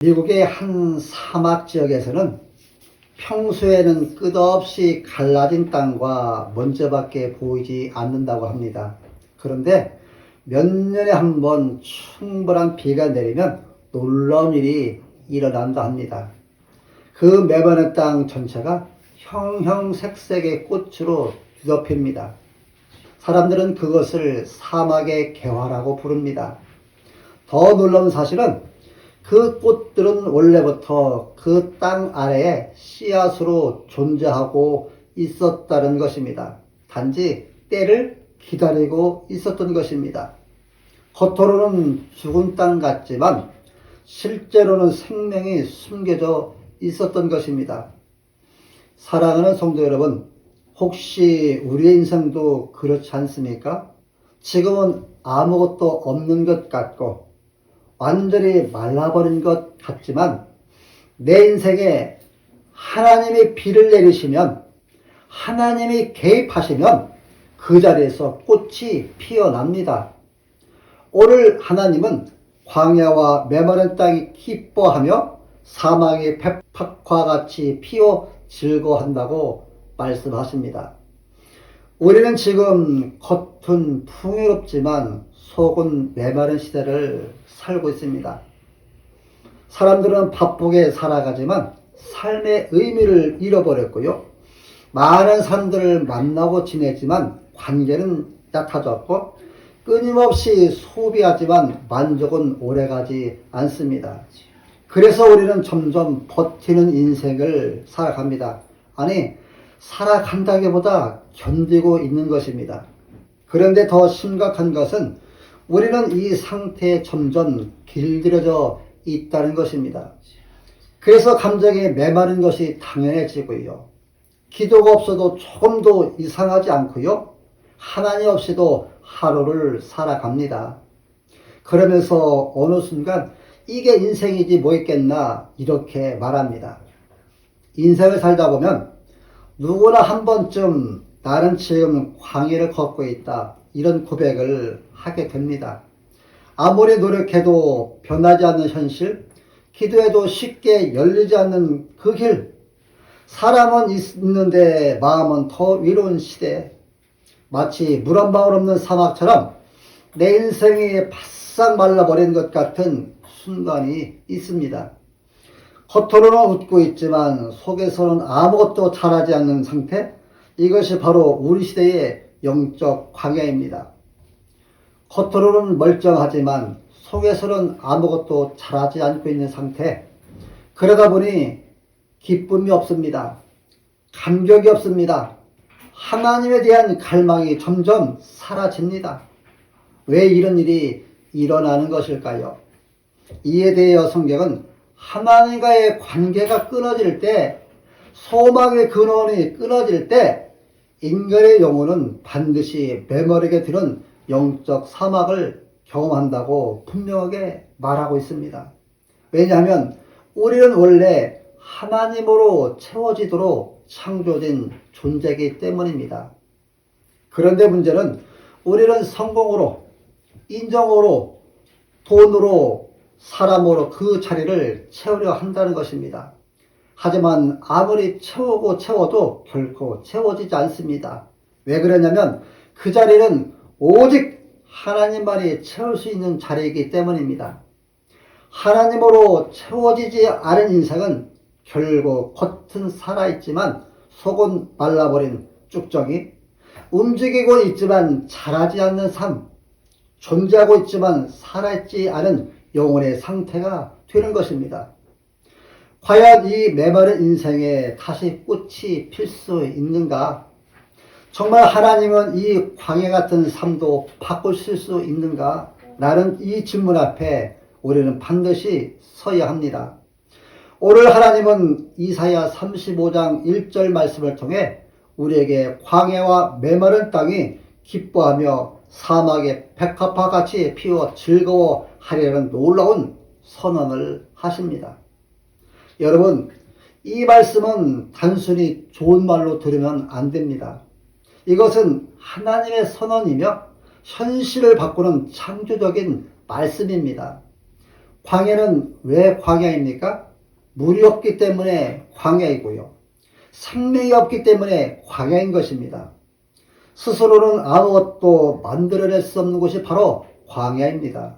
미국의 한 사막 지역에서는 평소에는 끝없이 갈라진 땅과 먼지밖에 보이지 않는다고 합니다. 그런데 몇 년에 한 번 충분한 비가 내리면 놀라운 일이 일어난다 합니다. 그 메마른 땅 전체가 형형색색의 꽃으로 뒤덮입니다. 사람들은 그것을 사막의 개화라고 부릅니다. 더 놀라운 사실은 그 꽃들은 원래부터 그 땅 아래에 씨앗으로 존재하고 있었다는 것입니다. 단지 때를 기다리고 있었던 것입니다. 겉으로는 죽은 땅 같지만 실제로는 생명이 숨겨져 있었던 것입니다. 사랑하는 성도 여러분, 혹시 우리의 인생도 그렇지 않습니까? 지금은 아무것도 없는 것 같고 완전히 말라버린 것 같지만 내 인생에 하나님이 비를 내리시면, 하나님이 개입하시면 그 자리에서 꽃이 피어납니다. 오늘 하나님은 광야와 메마른 땅이 기뻐하며 사막의 백합과 같이 피어 즐거워한다고 말씀하십니다. 우리는 지금 겉은 풍요롭지만 속은 메마른 시대를 살고 있습니다. 사람들은 바쁘게 살아가지만 삶의 의미를 잃어버렸고요. 많은 사람들을 만나고 지내지만 관계는 약해졌고 끊임없이 소비하지만 만족은 오래가지 않습니다. 그래서 우리는 점점 버티는 인생을 살아갑니다. 아니, 살아간다기보다 견디고 있는 것입니다. 그런데 더 심각한 것은 우리는 이 상태에 점점 길들여져 있다는 것입니다. 그래서 감정이 메마른 것이 당연해지고요. 기도가 없어도 조금도 이상하지 않고요. 하나님 없이도 하루를 살아갑니다. 그러면서 어느 순간 이게 인생이지 뭐 있겠나 이렇게 말합니다. 인생을 살다 보면 누구나 한 번쯤 나는 지금 광야를 걷고 있다 이런 고백을 하게 됩니다. 아무리 노력해도 변하지 않는 현실, 기도해도 쉽게 열리지 않는 그 길, 사람은 있는데 마음은 더 위로운 시대, 마치 물 한 방울 없는 사막처럼 내 인생이 바싹 말라버린 것 같은 순간이 있습니다. 겉으로는 웃고 있지만 속에서는 아무것도 자라지 않는 상태, 이것이 바로 우리 시대의 영적 광야입니다. 겉으로는 멀쩡하지만 속에서는 아무것도 자라지 않고 있는 상태. 그러다 보니 기쁨이 없습니다. 감격이 없습니다. 하나님에 대한 갈망이 점점 사라집니다. 왜 이런 일이 일어나는 것일까요? 이에 대해 성경은 하나님과의 관계가 끊어질 때, 소망의 근원이 끊어질 때 인간의 영혼은 반드시 메마르게 드는 영적 사막을 경험한다고 분명하게 말하고 있습니다. 왜냐하면 우리는 원래 하나님으로 채워지도록 창조된 존재이기 때문입니다. 그런데 문제는 우리는 성공으로, 인정으로, 돈으로, 사람으로 그 자리를 채우려 한다는 것입니다. 하지만 아무리 채워도 결코 채워지지 않습니다. 왜 그러냐면 그 자리는 오직 하나님만이 채울 수 있는 자리이기 때문입니다. 하나님으로 채워지지 않은 인생은 결국 겉은 살아있지만 속은 말라버린 쭉정이, 움직이고 있지만 자라지 않는 삶, 존재하고 있지만 살아있지 않은 영혼의 상태가 되는 것입니다. 과연 이 메마른 인생에 다시 꽃이 필 수 있는가? 정말 하나님은 이 광야 같은 삶도 바꾸실 수 있는가? 라는 이 질문 앞에 우리는 반드시 서야 합니다. 오늘 하나님은 이사야 35장 1절 말씀을 통해 우리에게 광야와 메마른 땅이 기뻐하며 사막의 백합화 같이 피어 즐거워하려는 놀라운 선언을 하십니다. 여러분, 이 말씀은 단순히 좋은 말로 들으면 안 됩니다. 이것은 하나님의 선언이며 현실을 바꾸는 창조적인 말씀입니다. 광야는 왜 광야입니까? 물이 없기 때문에 광야이고요. 생명이 없기 때문에 광야인 것입니다. 스스로는 아무것도 만들어낼 수 없는 곳이 바로 광야입니다.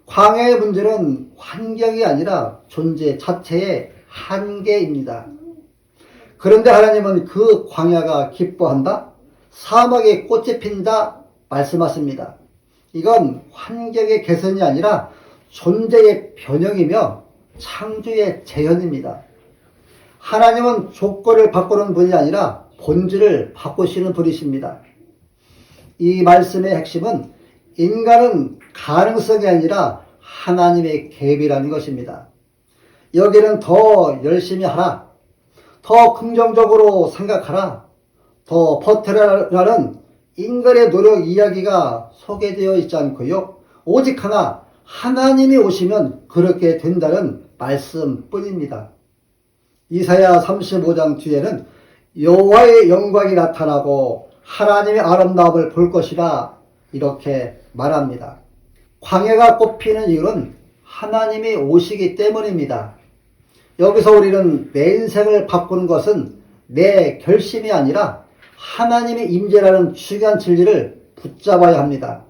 광야의 문제는 환경이 아니라 존재 자체의 한계입니다. 그런데 하나님은 그 광야가 기뻐한다? 사막에 꽃이 핀다? 말씀하십니다. 이건 환경의 개선이 아니라 존재의 변형이며 창조의 재현입니다. 하나님은 조건을 바꾸는 분이 아니라 본질을 바꾸시는 분이십니다. 이 말씀의 핵심은 인간은 가능성이 아니라 하나님의 계획이라는 것입니다. 여기는 더 열심히 하라, 더 긍정적으로 생각하라, 더 버텨라라는 인간의 노력 이야기가 소개되어 있지 않고요. 오직 하나, 하나님이 오시면 그렇게 된다는 말씀뿐입니다. 이사야 35장 뒤에는 여호와의 영광이 나타나고 하나님의 아름다움을 볼 것이라 이렇게 말합니다. 광야가 꽃피는 이유는 하나님이 오시기 때문입니다. 여기서 우리는 내 인생을 바꾸는 것은 내 결심이 아니라 하나님의 임재라는 중요한 진리를 붙잡아야 합니다.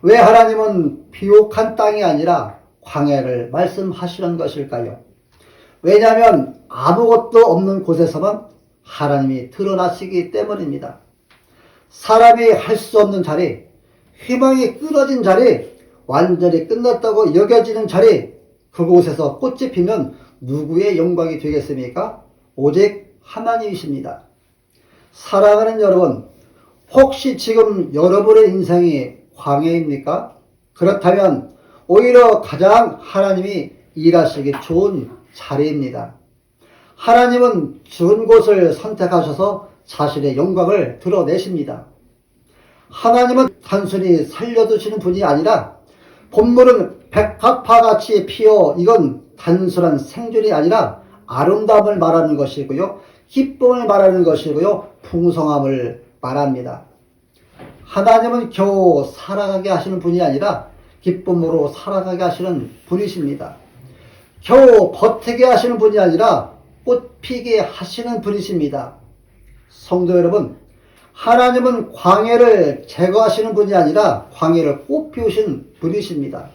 왜 하나님은 비옥한 땅이 아니라 광야를 말씀하시는 것일까요? 왜냐하면 아무것도 없는 곳에서만 하나님이 드러나시기 때문입니다. 사람이 할 수 없는 자리, 희망이 끊어진 자리, 완전히 끝났다고 여겨지는 자리, 그곳에서 꽃이 피면 누구의 영광이 되겠습니까? 오직 하나님이십니다. 사랑하는 여러분, 혹시 지금 여러분의 인생이 광야입니까? 그렇다면 오히려 가장 하나님이 일하시기 좋은 자리입니다. 하나님은 좋은 곳을 선택하셔서 자신의 영광을 드러내십니다. 하나님은 단순히 살려두시는 분이 아니라 본물은 백합화같이 피어 이건 단순한 생존이 아니라 아름다움을 말하는 것이고요. 기쁨을 말하는 것이고요. 풍성함을 말합니다. 하나님은 겨우 살아가게 하시는 분이 아니라 기쁨으로 살아가게 하시는 분이십니다. 겨우 버티게 하시는 분이 아니라 꽃피게 하시는 분이십니다. 성도 여러분, 하나님은 광야를 제거하시는 분이 아니라 광야를 꽃피우신 분이십니다.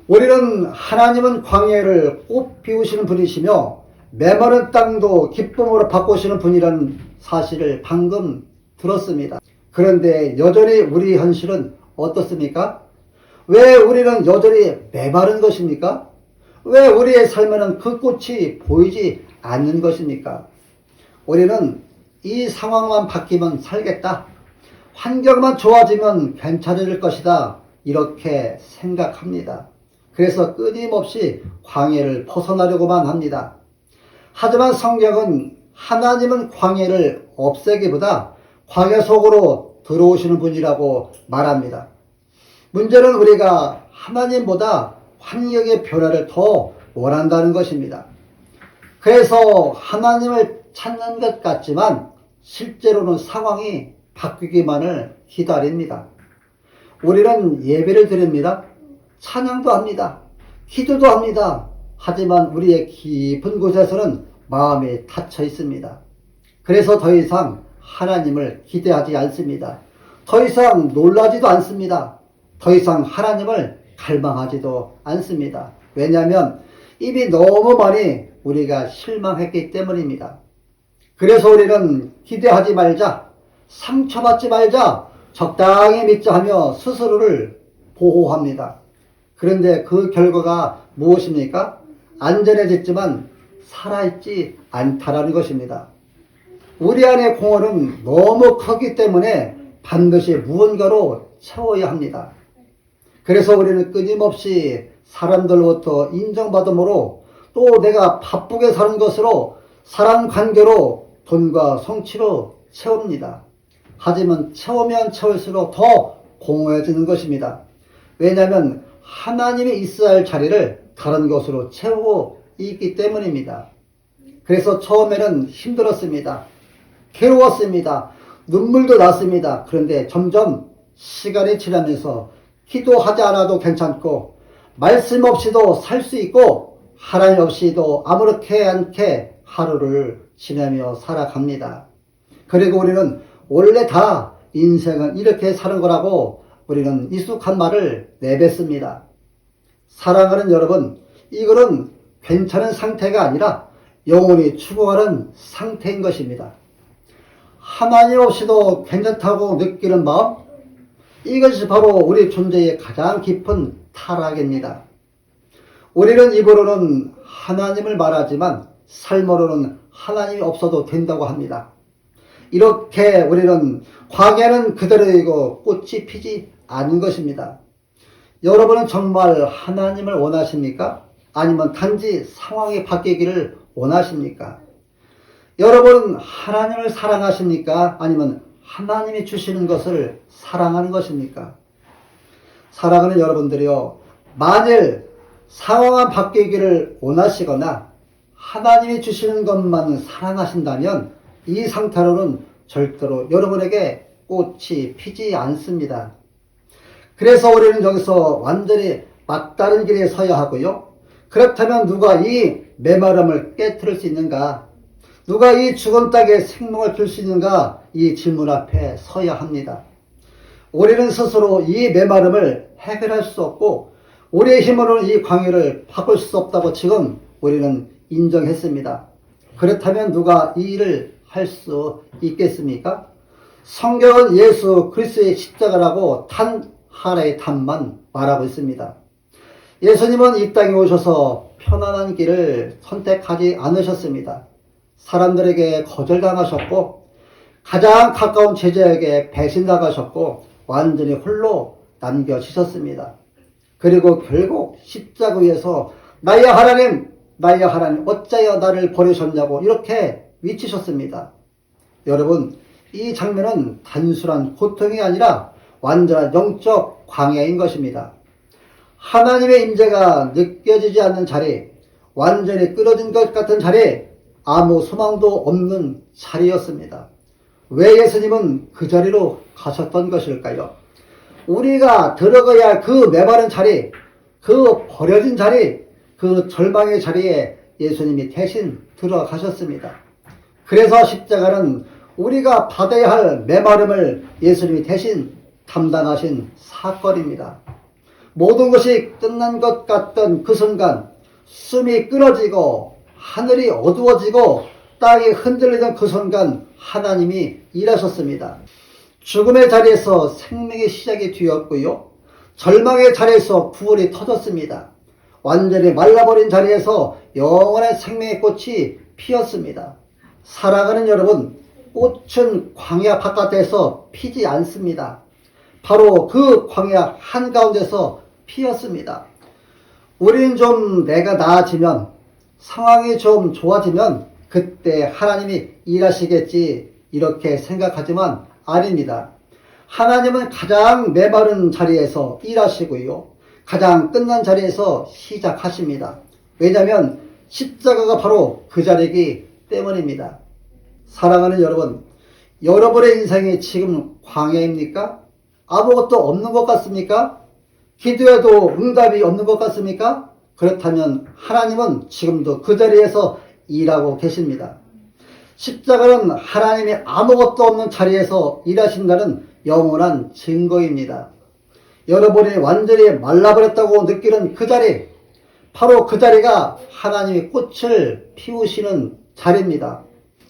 우리는 하나님은 광야를 꽃피우시는 분이시며 메마른 땅도 기쁨으로 바꾸시는 분이라는 사실을 방금 들었습니다. 그런데 여전히 우리 현실은 어떻습니까? 왜 우리는 여전히 메마른 것입니까? 왜 우리의 삶에는 그 꽃이 보이지 않는 것입니까? 우리는 이 상황만 바뀌면 살겠다, 환경만 좋아지면 괜찮을 것이다, 이렇게 생각합니다. 그래서 끊임없이 광야를 벗어나려고만 합니다. 하지만 성경은 하나님은 광야를 없애기보다 광야 속으로 들어오시는 분이라고 말합니다. 문제는 우리가 하나님보다 환경의 변화를 더 원한다는 것입니다. 그래서 하나님을 찾는 것 같지만 실제로는 상황이 바뀌기만을 기다립니다. 우리는 예배를 드립니다. 찬양도 합니다. 기도도 합니다. 하지만 우리의 깊은 곳에서는 마음이 닫혀 있습니다. 그래서 더 이상 하나님을 기대하지 않습니다. 더 이상 놀라지도 않습니다. 더 이상 하나님을 갈망하지도 않습니다. 왜냐하면 이미 너무 많이 우리가 실망했기 때문입니다. 그래서 우리는 기대하지 말자, 상처받지 말자, 적당히 믿자 하며 스스로를 보호합니다. 그런데 그 결과가 무엇입니까? 안전해졌지만 살아있지 않다라는 것입니다. 우리 안의 공허는 너무 크기 때문에 반드시 무언가로 채워야 합니다. 그래서 우리는 끊임없이 사람들로부터 인정받음으로 또 내가 바쁘게 사는 것으로 사람 관계로 돈과 성취로 채웁니다. 하지만 채우면 채울수록 더 공허해지는 것입니다. 왜냐하면 하나님이 있어야 할 자리를 다른 것으로 채우고 있기 때문입니다. 그래서 처음에는 힘들었습니다. 괴로웠습니다. 눈물도 났습니다. 그런데 점점 시간이 지나면서 기도하지 않아도 괜찮고 말씀 없이도 살 수 있고 하나님 없이도 아무렇게 않게 하루를 지내며 살아갑니다. 그리고 우리는 원래 다 인생은 이렇게 사는 거라고 우리는 익숙한 말을 내뱉습니다. 사랑하는 여러분, 이거는 괜찮은 상태가 아니라 영원히 추구하는 상태인 것입니다. 하나님 없이도 괜찮다고 느끼는 마음, 이것이 바로 우리 존재의 가장 깊은 타락입니다. 우리는 입으로는 하나님을 말하지만 삶으로는 하나님이 없어도 된다고 합니다. 이렇게 우리는 광야는 그대로이고 꽃이 피지 않은 것입니다. 여러분은 정말 하나님을 원하십니까? 아니면 단지 상황이 바뀌기를 원하십니까? 여러분은 하나님을 사랑하십니까? 아니면 하나님이 주시는 것을 사랑하는 것입니까? 사랑하는 여러분들이요, 만일 상황이 바뀌기를 원하시거나 하나님이 주시는 것만 사랑하신다면 이 상태로는 절대로 여러분에게 꽃이 피지 않습니다. 그래서 우리는 여기서 완전히 막다른 길에 서야 하고요. 그렇다면 누가 이 메마름을 깨트릴 수 있는가? 누가 이 죽은 땅에 생명을 줄 수 있는가? 이 질문 앞에 서야 합니다. 우리는 스스로 이 메마름을 해결할 수 없고 우리의 힘으로는 이 광야를 바꿀 수 없다고 지금 우리는 인정했습니다. 그렇다면 누가 이 일을 할 수 있겠습니까? 성경은 예수 그리스도의 십자가라고 단 하나의 단만 말하고 있습니다. 예수님은 이 땅에 오셔서 편안한 길을 선택하지 않으셨습니다. 사람들에게 거절당하셨고 가장 가까운 제자에게 배신당하셨고 완전히 홀로 남겨지셨습니다. 그리고 결국 십자가 위에서 나의 하나님 어찌하여 나를 버리셨냐고 이렇게 외치셨습니다. 여러분, 이 장면은 단순한 고통이 아니라 완전한 영적 광야인 것입니다. 하나님의 임재가 느껴지지 않는 자리, 완전히 끊어진 것 같은 자리, 아무 소망도 없는 자리였습니다. 왜 예수님은 그 자리로 가셨던 것일까요? 우리가 들어가야 할 그 메마른 자리, 그 버려진 자리, 그 절망의 자리에 예수님이 대신 들어가셨습니다. 그래서 십자가는 우리가 받아야 할 메마름을 예수님이 대신 담당하신 사건입니다. 모든 것이 끝난 것 같던 그 순간 숨이 끊어지고 하늘이 어두워지고 땅이 흔들리던 그 순간 하나님이 일하셨습니다. 죽음의 자리에서 생명의 시작이 되었고요. 절망의 자리에서 구원이 터졌습니다. 완전히 말라버린 자리에서 영원한 생명의 꽃이 피었습니다. 사랑하는 여러분, 꽃은 광야 바깥에서 피지 않습니다. 바로 그 광야 한가운데서 피었습니다. 우리는 좀 내가 나아지면, 상황이 좀 좋아지면 그때 하나님이 일하시겠지 이렇게 생각하지만 아닙니다. 하나님은 가장 메마른 자리에서 일하시고요. 가장 끝난 자리에서 시작하십니다. 왜냐하면 십자가가 바로 그 자리이기 때문입니다. 사랑하는 여러분, 여러분의 인생이 지금 광야입니까? 아무것도 없는 것 같습니까? 기도해도 응답이 없는 것 같습니까? 그렇다면 하나님은 지금도 그 자리에서 일하고 계십니다. 십자가는 하나님이 아무것도 없는 자리에서 일하신다는 영원한 증거입니다. 여러분이 완전히 말라버렸다고 느끼는 그 자리, 바로 그 자리가 하나님이 꽃을 피우시는 자리입니다.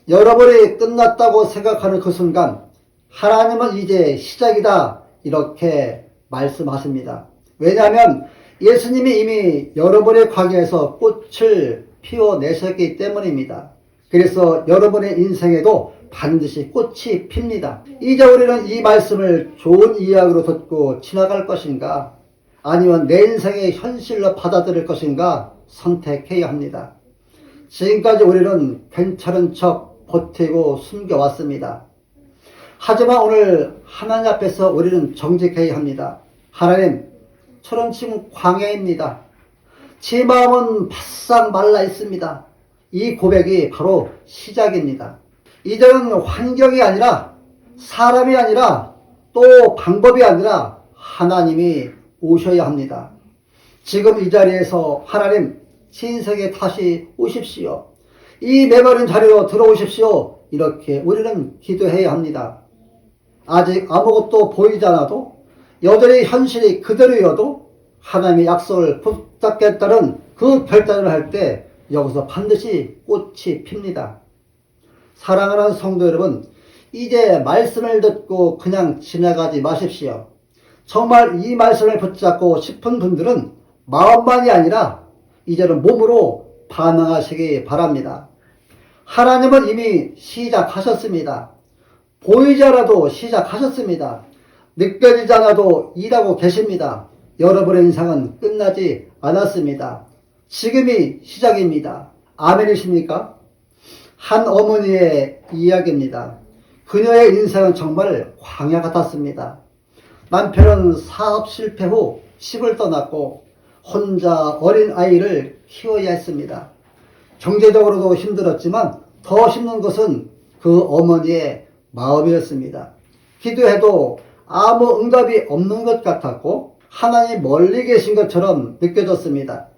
여러분이 끝났다고 생각하는 그 순간 하나님은 이제 시작이다 이렇게 말씀하십니다. 왜냐하면 예수님이 이미 여러분의 광야에서 꽃을 피워내셨기 때문입니다. 그래서 여러분의 인생에도 반드시 꽃이 핍니다. 이제 우리는 이 말씀을 좋은 이야기로 듣고 지나갈 것인가, 아니면 내 인생의 현실로 받아들일 것인가 선택해야 합니다. 지금까지 우리는 괜찮은 척 버티고 숨겨왔습니다. 하지만 오늘 하나님 앞에서 우리는 정직해야 합니다. 하나님, 저는 지금 광야입니다. 제 마음은 바싹 말라 있습니다. 이 고백이 바로 시작입니다. 이제는 환경이 아니라 사람이 아니라 또 방법이 아니라 하나님이 오셔야 합니다. 지금 이 자리에서 하나님 신세계 다시 오십시오. 이 메마른 자리로 들어오십시오. 이렇게 우리는 기도해야 합니다. 아직 아무것도 보이지 않아도 여전히 현실이 그대로여도 하나님의 약속을 붙잡겠다는 그 결단을 할 때 여기서 반드시 꽃이 핍니다. 사랑하는 성도 여러분, 이제 말씀을 듣고 그냥 지나가지 마십시오. 정말 이 말씀을 붙잡고 싶은 분들은 마음만이 아니라 이제는 몸으로 반응하시기 바랍니다. 하나님은 이미 시작하셨습니다. 보이지 않아도 시작하셨습니다. 느껴지지 않아도 일하고 계십니다. 여러분의 인생은 끝나지 않았습니다. 지금이 시작입니다. 아멘이십니까? 한 어머니의 이야기입니다. 그녀의 인생은 정말 광야 같았습니다. 남편은 사업 실패 후 집을 떠났고 혼자 어린 아이를 키워야 했습니다. 경제적으로도 힘들었지만 더 힘든 것은 그 어머니의 마음이었습니다. 기도해도 아무 응답이 없는 것 같았고 하나님 멀리 계신 것처럼 느껴졌습니다.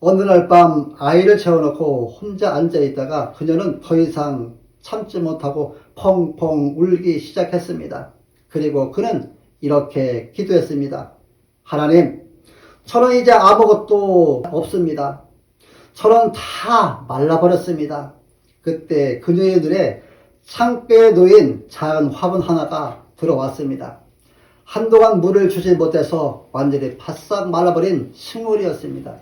어느 날 밤 아이를 재워놓고 혼자 앉아있다가 그녀는 더 이상 참지 못하고 펑펑 울기 시작했습니다. 그리고 그는 이렇게 기도했습니다. 하나님, 저는 이제 아무것도 없습니다. 저는 다 말라버렸습니다. 그때 그녀의 눈에 창가에 놓인 작은 화분 하나가 들어왔습니다. 한동안 물을 주지 못해서 완전히 바싹 말라버린 식물이었습니다.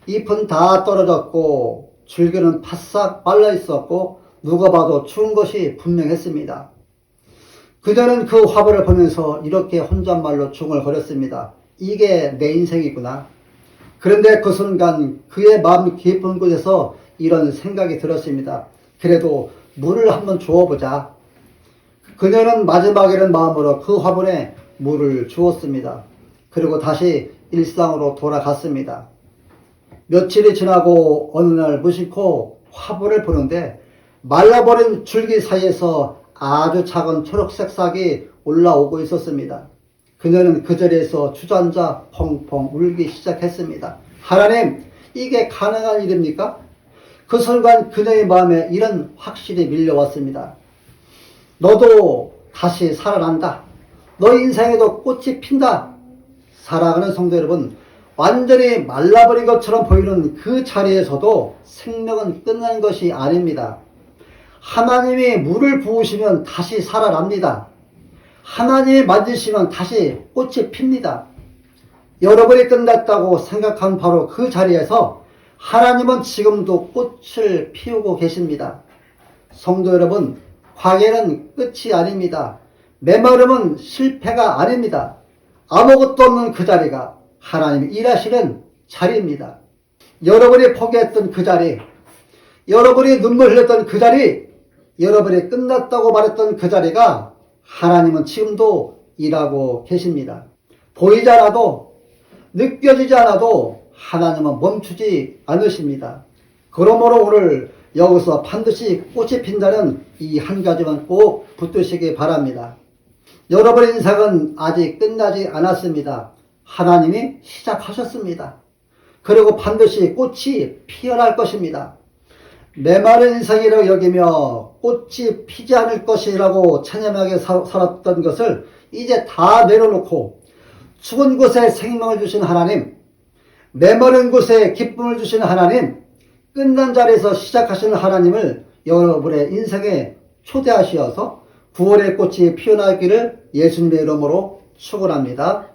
잎은 다 떨어졌고 줄기는 바싹 말라 있었고 누가 봐도 추운 것이 분명했습니다. 그녀는 그 화분을 보면서 이렇게 혼잣말로 중얼거렸습니다. 이게 내 인생이구나. 그런데 그 순간 그의 마음 깊은 곳에서 이런 생각이 들었습니다. 그래도 물을 한번 주어보자. 그녀는 마지막에는 마음으로 그 화분에 물을 주었습니다. 그리고 다시 일상으로 돌아갔습니다. 며칠이 지나고 어느 날 무심코 화분을 보는데 말라버린 줄기 사이에서 아주 작은 초록색 싹이 올라오고 있었습니다. 그녀는 그 자리에서 주저앉아 펑펑 울기 시작했습니다. 하나님, 이게 가능한 일입니까? 그 순간 그녀의 마음에 이런 확신이 밀려왔습니다. 너도 다시 살아난다. 너 인생에도 꽃이 핀다. 사랑하는 성도 여러분, 완전히 말라버린 것처럼 보이는 그 자리에서도 생명은 끝난 것이 아닙니다. 하나님이 물을 부으시면 다시 살아납니다. 하나님이 만지시면 다시 꽃이 핍니다. 여러분이 끝났다고 생각한 바로 그 자리에서 하나님은 지금도 꽃을 피우고 계십니다. 성도 여러분, 광야는 끝이 아닙니다. 메마름은 실패가 아닙니다. 아무것도 없는 그 자리가 하나님이 일하시는 자리입니다. 여러분이 포기했던 그 자리, 여러분이 눈물 흘렸던 그 자리, 여러분이 끝났다고 말했던 그 자리가 하나님은 지금도 일하고 계십니다. 보이지 않아도 느껴지지 않아도 하나님은 멈추지 않으십니다. 그러므로 오늘 여기서 반드시 꽃이 핀다는 이 한 가지만 꼭 붙드시기 바랍니다. 여러분의 인생은 아직 끝나지 않았습니다. 하나님이 시작하셨습니다. 그리고 반드시 꽃이 피어날 것입니다. 메마른 인생이라고 여기며 꽃이 피지 않을 것이라고 찬양하게 살았던 것을 이제 다 내려놓고 죽은 곳에 생명을 주신 하나님, 메마른 곳에 기쁨을 주신 하나님, 끝난 자리에서 시작하시는 하나님을 여러분의 인생에 초대하시어서 9월의 꽃이 피어나기를 예수님의 이름으로 축원합니다.